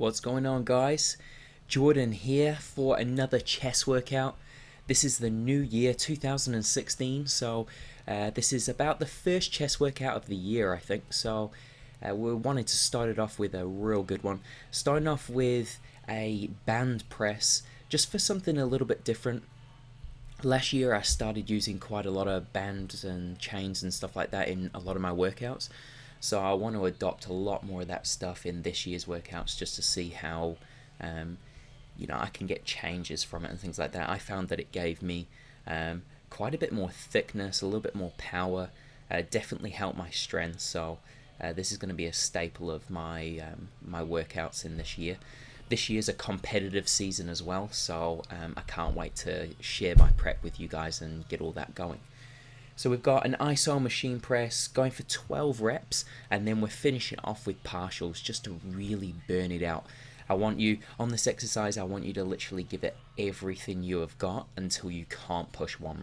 What's going on, guys? Jordan here for another chest workout. This is the new year 2016, so this is about the first chest workout of the year, I think. So we wanted to start it off with a real good one. Starting off with a band press, just for something a little bit different. Last year I started using quite a lot of bands and chains and stuff like that in a lot of my workouts. So I want to adopt a lot more of that stuff in this year's workouts just to see how I can get changes from it and things like that. I found that it gave me quite a bit more thickness, a little bit more power, definitely helped my strength. So this is going to be a staple of my my workouts in this year. This year's a competitive season as well, so I can't wait to share my prep with you guys and get all that going. So we've got an iso machine press going for 12 reps, and then we're finishing off with partials just to really burn it out. I want you, on this exercise, I want you to literally give it everything you have got until you can't push one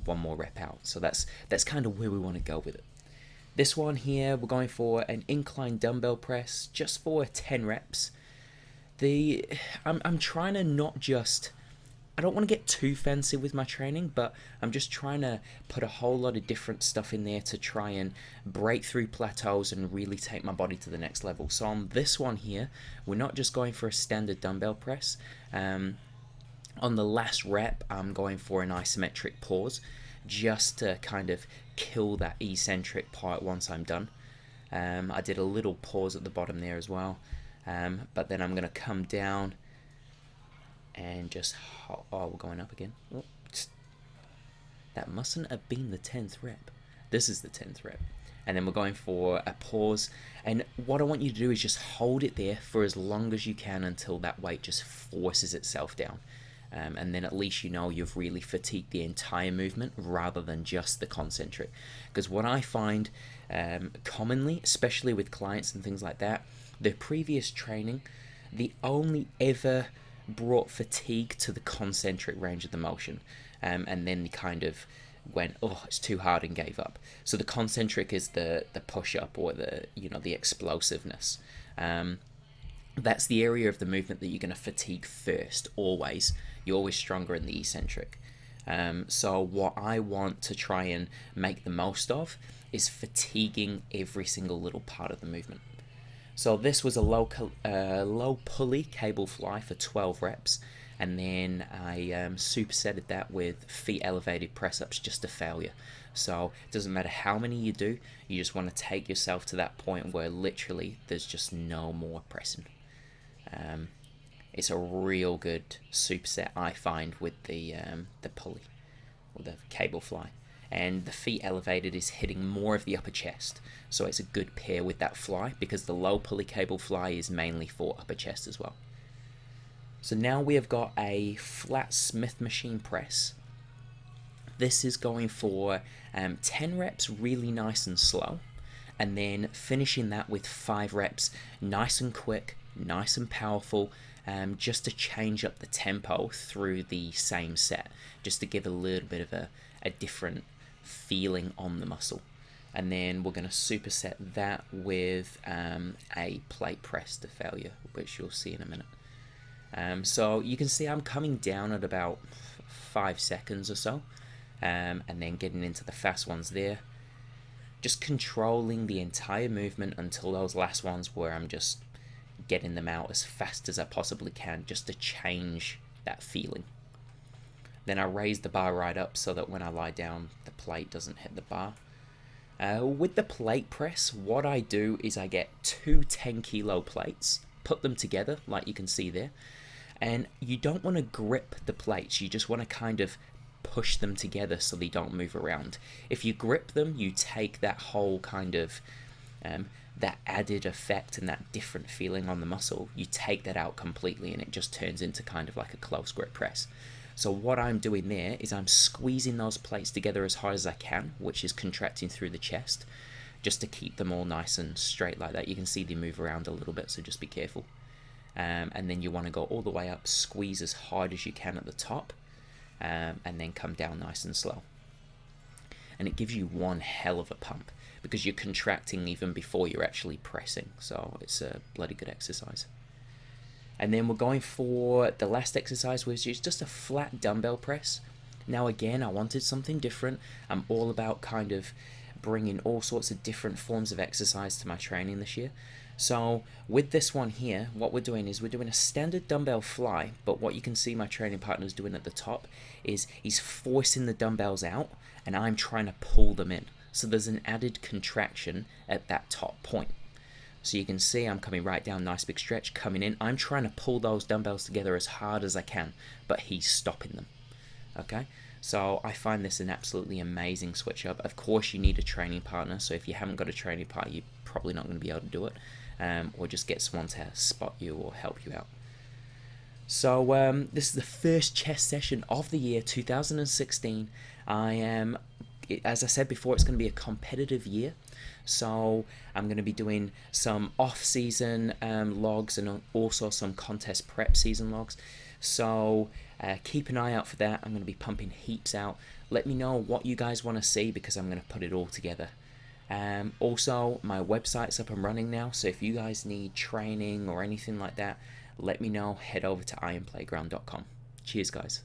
more rep out. So that's kind of where we want to go with it. This one here, we're going for an incline dumbbell press just for 10 reps. I'm trying to not just, I don't want to get too fancy with my training, but I'm just trying to put a whole lot of different stuff in there to try and break through plateaus and really take my body to the next level. So on this one here, we're not just going for a standard dumbbell press. On the last rep, I'm going for an isometric pause just to kind of kill that eccentric part once I'm done. I did a little pause at the bottom there as well, but then I'm going to come down and just, we're going up again. That mustn't have been the 10th rep. This is the 10th rep. And then we're going for a pause. And what I want you to do is just hold it there for as long as you can until that weight just forces itself down. And then at least you know you've really fatigued the entire movement rather than just the concentric. Because what I find commonly, especially with clients and things like that, their previous training, the only ever brought fatigue to the concentric range of the motion, and then they kind of went, oh, it's too hard, and gave up. So the concentric is the push up, or the explosiveness. That's the area of the movement that you're going to fatigue first. Always, you're always stronger in the eccentric. So what I want to try and make the most of is fatiguing every single little part of the movement. So this was a low pulley cable fly for 12 reps, and then I supersetted that with feet elevated press-ups just to failure. So it doesn't matter how many you do, you just want to take yourself to that point where literally there's just no more pressing. It's a real good superset, I find, with the pulley or the cable fly. And the feet elevated is hitting more of the upper chest, so it's a good pair with that fly, because the low pulley cable fly is mainly for upper chest as well. So now we have got a flat Smith machine press. This is going for 10 reps really nice and slow, and then finishing that with 5 reps nice and quick, nice and powerful, just to change up the tempo through the same set, just to give a little bit of a different feeling on the muscle. And then we're going to superset that with a plate press to failure, which you'll see in a minute. So you can see I'm coming down at about 5 seconds or so, and then getting into the fast ones there, just controlling the entire movement until those last ones where I'm just getting them out as fast as I possibly can, just to change that feeling. Then I raise the bar right up so that when I lie down, the plate doesn't hit the bar. With the plate press, what I do is I get 2 10-kilo plates, put them together like you can see there, and you don't want to grip the plates, you just want to kind of push them together so they don't move around. If you grip them, you take that whole kind of that added effect and that different feeling on the muscle, you take that out completely, and it just turns into kind of like a close grip press. So what I'm doing there is I'm squeezing those plates together as hard as I can, which is contracting through the chest, just to keep them all nice and straight like that. You can see they move around a little bit, so just be careful. And then you want to go all the way up, squeeze as hard as you can at the top, and then come down nice and slow. And it gives you one hell of a pump, because you're contracting even before you're actually pressing. So it's a bloody good exercise. And then we're going for the last exercise, which is just a flat dumbbell press. Now again, I wanted something different. I'm all about kind of bringing all sorts of different forms of exercise to my training this year. So with this one here, what we're doing is we're doing a standard dumbbell fly, but what you can see my training partner's doing at the top is he's forcing the dumbbells out and I'm trying to pull them in. So there's an added contraction at that top point. So you can see I'm coming right down, nice big stretch, coming in. I'm trying to pull those dumbbells together as hard as I can, but he's stopping them. Okay, so I find this an absolutely amazing switch up. Of course, you need a training partner. So if you haven't got a training partner, you're probably not going to be able to do it, or just get someone to spot you or help you out. So this is the first chest session of the year 2016. As I said before, it's going to be a competitive year. So I'm going to be doing some off-season logs and also some contest prep season logs. So keep an eye out for that. I'm going to be pumping heaps out. Let me know what you guys want to see because I'm going to put it all together. Also, my website's up and running now. So if you guys need training or anything like that, let me know. Head over to ironplayground.com. Cheers, guys.